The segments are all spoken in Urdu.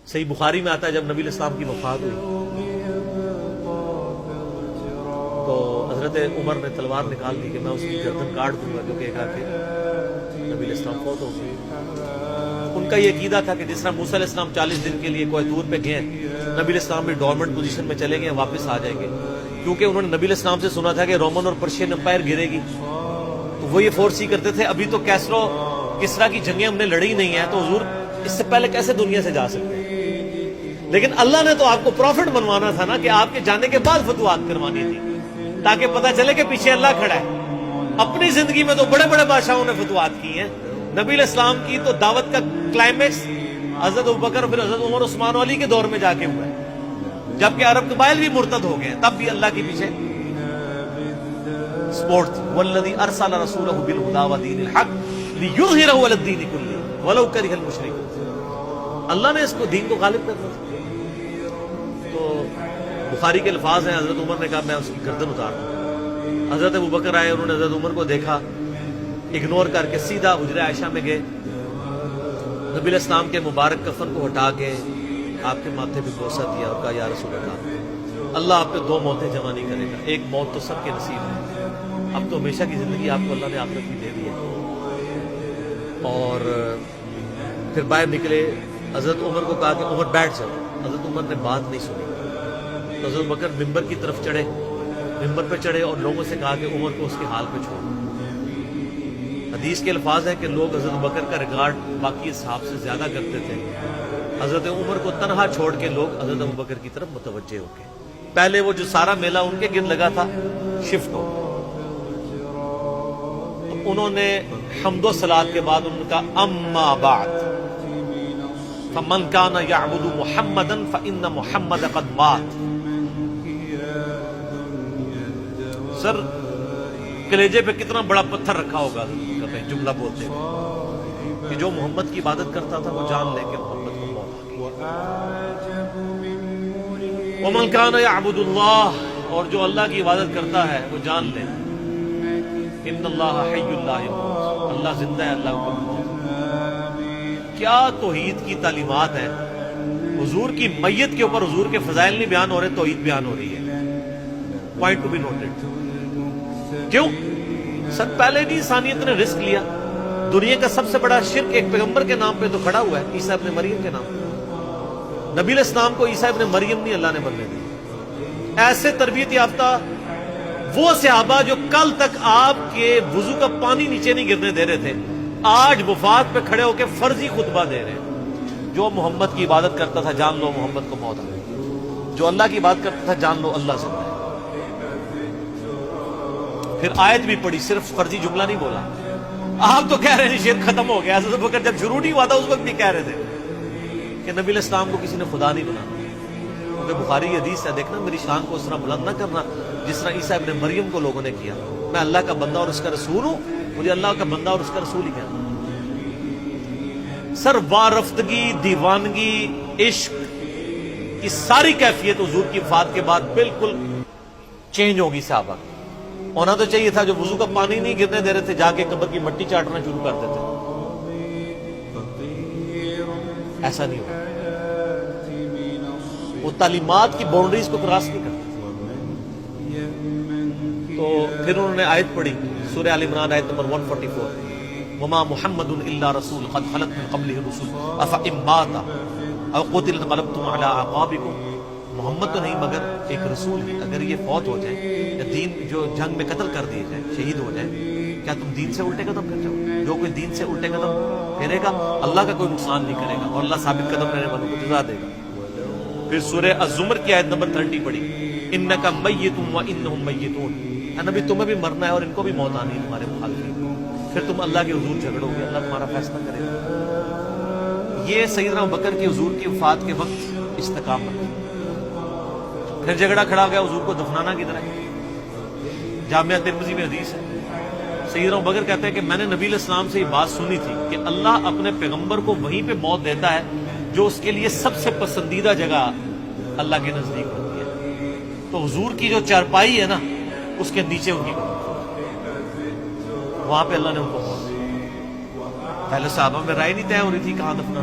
صحیح بخاری میں آتا ہے جب نبی علیہ السلام کی وفات ہوئی تو حضرت عمر نے تلوار نکال دی کہ میں اس کی گردن کاٹ دوں گا، کیونکہ کہا کہ نبی علیہ السلام فوت ہو گئے۔ ان کا یہ عقیدہ تھا کہ جس طرح موسیٰ علیہ السلام 40 دن کے لیے کوہ طور پہ گئے، نبی علیہ السلام بھی ڈورمنٹ پوزیشن میں چلے گئے، واپس آ جائیں گے، کیونکہ انہوں نے نبی علیہ السلام سے سنا تھا کہ رومن اور پرشین امپائر گرے گی، تو وہ یہ فورس ہی کرتے تھے ابھی تو کسرا کی جنگیں ہم نے لڑی نہیں ہیں، تو حضور اس سے پہلے کیسے دنیا سے جا سکتے ہیں؟ لیکن اللہ نے تو آپ کو پروفٹ بنوانا تھا نا، کہ آپ کے جانے کے بعد فتوحات کروانی تھی، تاکہ پتہ چلے کہ پیچھے اللہ کھڑا ہے۔ اپنی زندگی میں تو بڑے بڑے بادشاہوں نے فتوحات کی ہیں، نبی علیہ السلام کی تو دعوت کا کلائمیکس حضرت ابوبکر اور پھر حضرت عمر عثمان و علی کے دور میں جا کے ہوا ہے، جبکہ عرب قبائل بھی مرتد ہو گئے، تب بھی اللہ کے پیچھے سپورٹ تھی۔ والذی ارسل رسولہ بالہدی ودین الحق لیظہرہ علی الدین کلہ ولو کرہ المشرکون۔ اللہ نے اس کو دین کو غالب کرنا تھا۔ تو بخاری کے الفاظ ہیں، حضرت عمر نے کہا میں اس کی گردن اتار دوں۔ حضرت ابوبکر آئے، انہوں نے حضرت عمر کو دیکھا، اگنور کر کے سیدھا حجرہ عائشہ میں گئے، نبی علیہ السلام کے مبارک کفن کو ہٹا کے آپ کے ماتھے پہ بوسہ دیا اور کہا یا رسول اللہ آپ پہ 2 موتیں جمع نہیں کرے گا، ایک موت تو سب کے نصیب ہے، اب تو ہمیشہ کی زندگی آپ کو اللہ نے آخرت کی دے دی ہے۔ اور پھر باہر نکلے، حضرت عمر کو کہا کہ عمر بیٹھ جاؤ، حضرت عمر نے بات نہیں سنی، تو حضرت بکر ممبر کی طرف چڑھے، ممبر پہ چڑھے اور لوگوں سے کہا کہ عمر کو اس کے حال پہ چھوڑو۔ حدیث کے الفاظ ہیں کہ لوگ حضرت بکر کا ریگارڈ باقی اصحاب سے زیادہ کرتے تھے، حضرت عمر کو تنہا چھوڑ کے لوگ حضرت ابوبکر کی طرف متوجہ ہو گئے۔ پہلے وہ جو سارا میلہ ان کے گرد لگا تھا شفٹ ہو، تو انہوں نے حمد و صلات کے بعد ان کا اما بعد فمن کان یعبد محمدا فان محمد قد مات۔ سر کلیجے پہ کتنا بڑا پتھر رکھا ہوگا جملہ بولتے ہوئے کہ جو محمد کی عبادت کرتا تھا وہ جان لے کہ محمد کو موت آ گئی۔ ومن کان یعبد اللہ، اور جو اللہ کی عبادت کرتا ہے وہ جان لے ان اللہ حی لا یموت، اللہ زندہ ہے، اللہ کو موت۔ کیا توحید کی تعلیمات ہیں! حضور کی میت کے اوپر حضور کے فضائل نہیں بیان ہو رہے، توحید بیان ہو رہی ہے۔ Point to be noted. کیوں؟ سر پہلے نہیں انسانیت نے رسک لیا، دنیا کا سب سے بڑا شرک ایک پیغمبر کے نام پہ تو کھڑا ہوا ہے، عیسیٰ ابن مریم کے نام پہ۔ نبی علیہ السلام کو عیسیٰ ابن مریم نہیں اللہ نے بننے دی۔ ایسے تربیت یافتہ وہ صحابہ جو کل تک آپ کے وضو کا پانی نیچے نہیں گرنے دے رہے تھے، آج وفات پہ کھڑے ہو کے فرضی خطبہ دے رہے ہیں۔ جو محمد کی عبادت کرتا تھا جان لو محمد کو موت آ گئی، جو اللہ کی عبادت کرتا تھا جان لو اللہ زندہ ہے۔ پھر آیت بھی پڑھی، صرف فرضی جملہ نہیں بولا۔ آپ تو کہہ رہے ہیں شرک ختم ہو گیا، حضرت بکر جب شروع نہیں ہوا تھا اس وقت بھی کہہ رہے تھے کہ نبی علیہ السلام کو کسی نے خدا نہیں بنانا۔ کیونکہ بخاری کی حدیث ہے، دیکھنا میری شان کو اس طرح بلند نہ کرنا جس طرح عیسیٰ ابن مریم کو لوگوں نے کیا۔ میں اللہ کا بندہ اور اس کا رسول ہوں، مجھے اللہ کا بندہ اور اس کا رسول ہی کہنا۔ سر وارفتگی، دیوانگی، عشق کی ساری کیفیت حضور کی وفات کے بعد بالکل چینج ہوگی۔ صحابہ ہونا تو چاہیے تھا جو وضو کا پانی نہیں گرنے دے رہے تھے جا کے قبر کی مٹی چاٹنا شروع کر دیتے، ایسا نہیں ہوا۔ وہ تعلیمات کی باؤنڈریز کو کراس نہیں کرتے۔ تو پھر انہوں نے آیت پڑھی، سورہ آل عمران آیت نمبر 144، وما محمد الا رسول قد خلت من قبله الرسل افئن مات او قتل انقلبتم على اعقابكم۔ محمد تو نہیں مگر ایک رسول ہی، اگر یہ فوت ہو جائیں یا دین جو جنگ میں قتل کر دیے جائیں، شہید ہو جائیں، کیا تم دین سے الٹے قدم پھر جاؤ؟ جو کوئی دین سے الٹے قدم پھیرے گا اللہ کا کوئی نقصان نہیں کرے گا اور اللہ ثابت قدم رہنے والوں کو جزا دے گا۔ پھر سورہ الزمر کی آیت نمبر 30 پڑھی، انک میت وانہم میتون، اے نبی تمہیں بھی مرنا ہے اور ان کو بھی موت آنی ہے تمہارے مخالفین۔ پھر تم اللہ کے حضور جھگڑو گے، اللہ تمہارا فیصلہ کرے گا۔ یہ سیدنا ابوبکر کی حضور کی وفات کے وقت استقامت۔ پھر جھگڑا کھڑا ہو گیا، حضور کو دفنانا کدھر ہے؟ جامعہ ترمذی میں حدیث ہے، سیدنا ابوبکر کہتے ہیں کہ میں نے نبی علیہ السلام سے یہ بات سنی تھی کہ اللہ اپنے پیغمبر کو وہیں پہ موت دیتا ہے جو اس کے لیے سب سے پسندیدہ جگہ اللہ کے نزدیک ہوتی ہے۔ تو حضور کی جو چارپائی ہے نا اس کے نیچے ان کی وہاں پہ اللہ نے ان کو موت دی۔ پہلے صحابہ میں رائے نہیں طے ہو رہی تھی کہاں دفنا۔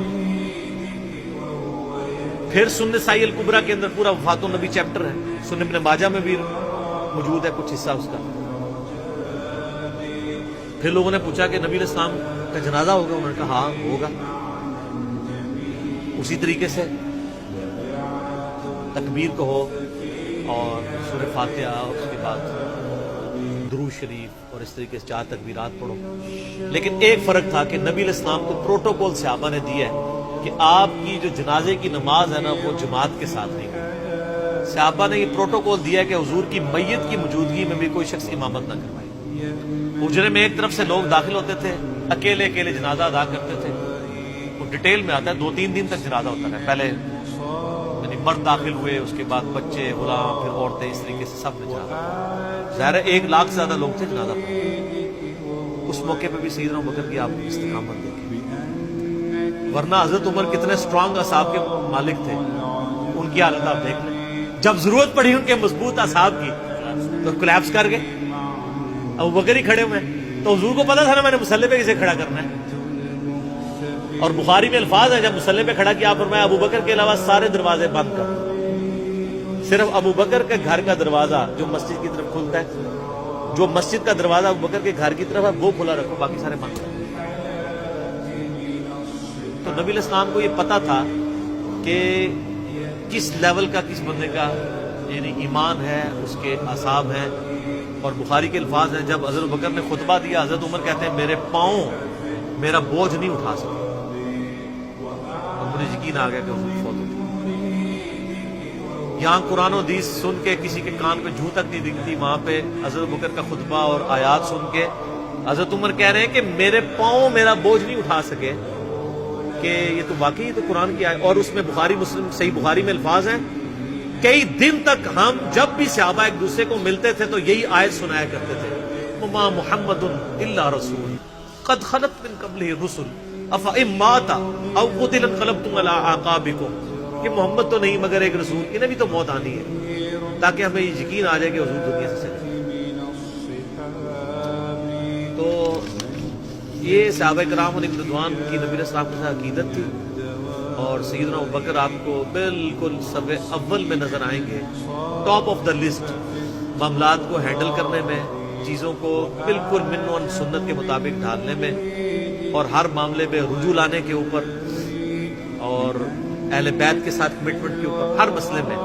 پھر سنن سائی الکبریٰ کے اندر پورا وفات النبی چیپٹر ہے، سنن ابن ماجہ میں بھی موجود ہے کچھ حصہ اس کا۔ پھر لوگوں نے پوچھا کہ نبی علیہ السلام کا جنازہ ہوگا؟ انہوں نے کہا ہاں ہوگا۔ اسی طریقے سے تکبیر کہو اور سورہ فاتحہ اور اس کے بعد درود شریف اور اس طریقے سے 4 تکبیرات پڑھو۔ لیکن ایک فرق تھا کہ نبی علیہ السلام کو پروٹوکول صحابہ نے دیا ہے کہ آپ کی جو جنازے کی نماز ہے نا وہ جماعت کے ساتھ نہیں ہوگی۔ صحابہ نے یہ پروٹوکول دیا ہے کہ حضور کی میت کی موجودگی میں بھی کوئی شخص امامت نہ کروائے۔ حجرے میں ایک طرف سے لوگ داخل ہوتے تھے، اکیلے اکیلے جنازہ ادا کرتے تھے۔ وہ ڈیٹیل میں آتا ہے، 2-3 دن تک جنازہ ہوتا ہے۔ پہلے یعنی مرد داخل ہوئے، اس کے بعد بچے، غلام، پھر عورتیں، اس طریقے سے سب نے جنازہ۔ ظاہر ہے 1 لاکھ سے زیادہ لوگ تھے جنازہ پڑھا۔ اس موقع پہ بھی سیدنا ابوبکر کی آپ استقامت دیکھیں، ورنہ حضرت عمر کتنے سٹرانگ اصحاب کے مالک تھے، ان کی حالت آپ دیکھ لیں۔ جب ضرورت پڑی ان کے مضبوط اصحاب کی تو کولیپس کر گئے۔ ابوبکر ہی کھڑے ہوئے تو حضور کو پتا تھا نا میں نے مصلی پہ کسے کھڑا کرنا ہے۔ اور بخاری میں الفاظ ہے جب مصلی پہ کھڑا کیا آپ فرمایا ابوبکر کے علاوہ سارے دروازے بند کر، صرف ابوبکر کے گھر کا دروازہ جو مسجد کی طرف کھلتا ہے، جو مسجد کا دروازہ ابوبکر کے گھر کی طرف ہے وہ کھلا رکھو، باقی سارے بند کر۔ تو نبی علیہ السلام کو یہ پتا تھا کہ کس لیول کا کس بندے کا یعنی ایمان ہے، اس کے اعصاب ہیں۔ اور بخاری کے الفاظ ہیں جب حضرت ابوبکر نے خطبہ دیا، حضرت عمر کہتے ہیں میرے پاؤں میرا بوجھ نہیں اٹھا سکے، اور مجھے یقین آ گیا کہ حضور فوت ہو گئے۔ یہاں قرآن و حدیث سن کے کسی کے کان پہ جوں تک نہیں دکھتی، وہاں پہ حضرت ابوبکر کا خطبہ اور آیات سن کے حضرت عمر کہہ رہے ہیں کہ میرے پاؤں میرا بوجھ نہیں اٹھا سکے، کہ یہ تو واقعی تو قرآن کی آیت۔ اور اس میں بخاری مسلم صحیح بخاری میں الفاظ ہیں کئی دن تک ہم جب بھی صحابہ ایک دوسرے کو ملتے تھے تو یہی آیت سنایا کرتے تھے، وما محمد الا رسول قد خلت من قبلہ الرسل افئن مات او قتل انقلبتم علی اعقابکم، کہ محمد تو نہیں مگر ایک رسول، انہیں بھی تو موت آنی ہے، تاکہ ہمیں یہ یقین آ جائے کہ حضور دنیا سے چلے۔ تو یہ صحابہ کرام علیہم رضوان کی نبی علیہ السلام کے ساتھ عقیدت تھی۔ اور سیدنا ابوبکر آپ کو بالکل سب اول میں نظر آئیں گے، ٹاپ آف دا لسٹ، معاملات کو ہینڈل کرنے میں، چیزوں کو بالکل من و سنت کے مطابق ڈھالنے میں، اور ہر معاملے میں رجوع لانے کے اوپر، اور اہل بیت کے ساتھ کمٹمنٹ کے اوپر، ہر مسئلے میں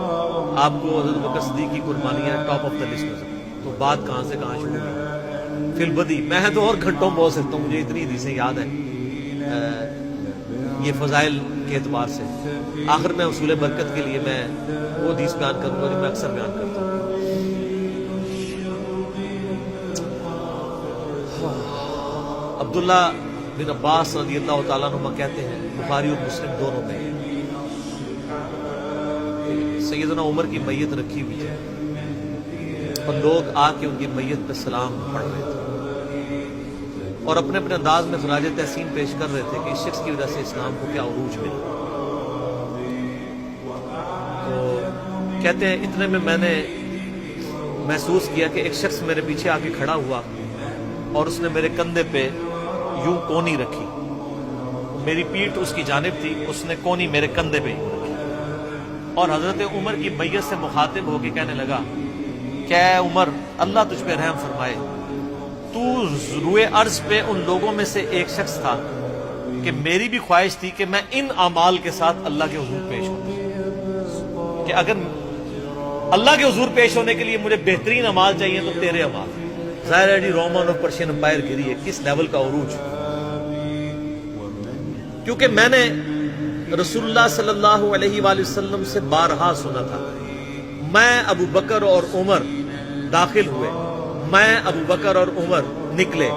آپ کو حضرت ابوبکر صدیق کی قربانیاں ٹاپ آف دا لسٹ نظر۔ تو بات کہاں سے کہاں شروع ہوئی، فی البدی میں تو اور گھنٹوں بول سکتا ہوں، مجھے اتنی حدیثیں یاد ہیں یہ فضائل کے اعتبار سے۔ آخر میں حصول برکت کے لیے میں وہ حدیث بیان کروں گا جو میں اکثر بیان کرتا ہوں۔ عبداللہ بن عباس رضی اللہ تعالیٰ عنہ کہتے ہیں، بخاری اور مسلم دونوں میں، سیدنا عمر کی میت رکھی ہوئی ہے اور لوگ آ کے ان کی میت پہ سلام پڑھ رہے تھے اور اپنے اپنے انداز میں خراج تحسین پیش کر رہے تھے کہ اس شخص کی وجہ سے اسلام کو کیا عروج ملا۔ تو کہتے ہیں اتنے میں میں نے محسوس کیا کہ ایک شخص میرے پیچھے آ کے کھڑا ہوا اور اس نے میرے کندھے پہ یوں کونی رکھی، میری پیٹھ اس کی جانب تھی، اس نے کونی میرے کندھے پہ یوں رکھی، اور حضرت عمر کی میت سے مخاطب ہو کے کہنے لگا کہ اے عمر اللہ تجھ پہ رحم فرمائے، تو روئے ارض پہ ان لوگوں میں سے ایک شخص تھا کہ میری بھی خواہش تھی کہ میں ان اعمال کے ساتھ اللہ کے حضور پیش ہوں، کہ اگر اللہ کے حضور پیش ہونے کے لیے مجھے بہترین اعمال چاہیے تو تیرے اعمال۔ ظاہر ہے جی رومن اور پرشین امپائر گری ہے، کس لیول کا عروج، کیونکہ میں نے رسول اللہ صلی اللہ علیہ وآلہ وسلم سے بارہا سنا تھا، میں ابو بکر اور عمر داخل ہوئے، میں ابو بکر اور عمر نکلے،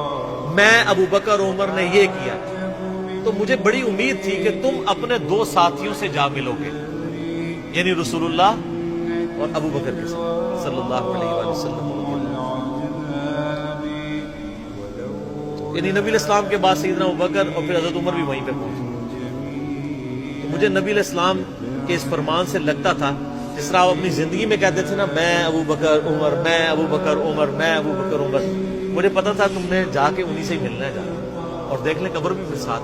میں ابو بکر اور عمر نے یہ کیا، تو مجھے بڑی امید تھی کہ تم اپنے 2 ساتھیوں سے جا ملو گے، یعنی رسول اللہ اور ابو بکر کے ساتھ صلی اللہ علیہ وآلہ وسلم، یعنی نبی علیہ السلام کے بعد سیدنا ابو بکر اور پھر حضرت عمر بھی وہیں پہ پہنچے۔ مجھے نبی علیہ السلام کے اس فرمان سے لگتا تھا جس طرح آپ اپنی زندگی میں کہتے تھے نا، میں ابو بکر عمر، میں ابو بکر عمر، میں ابو بکر عمر، مجھے پتا تھا تم نے جا کے انہی سے ہی ملنا ہے، جا اور دیکھ لیں قبر بھی پھر ساتھ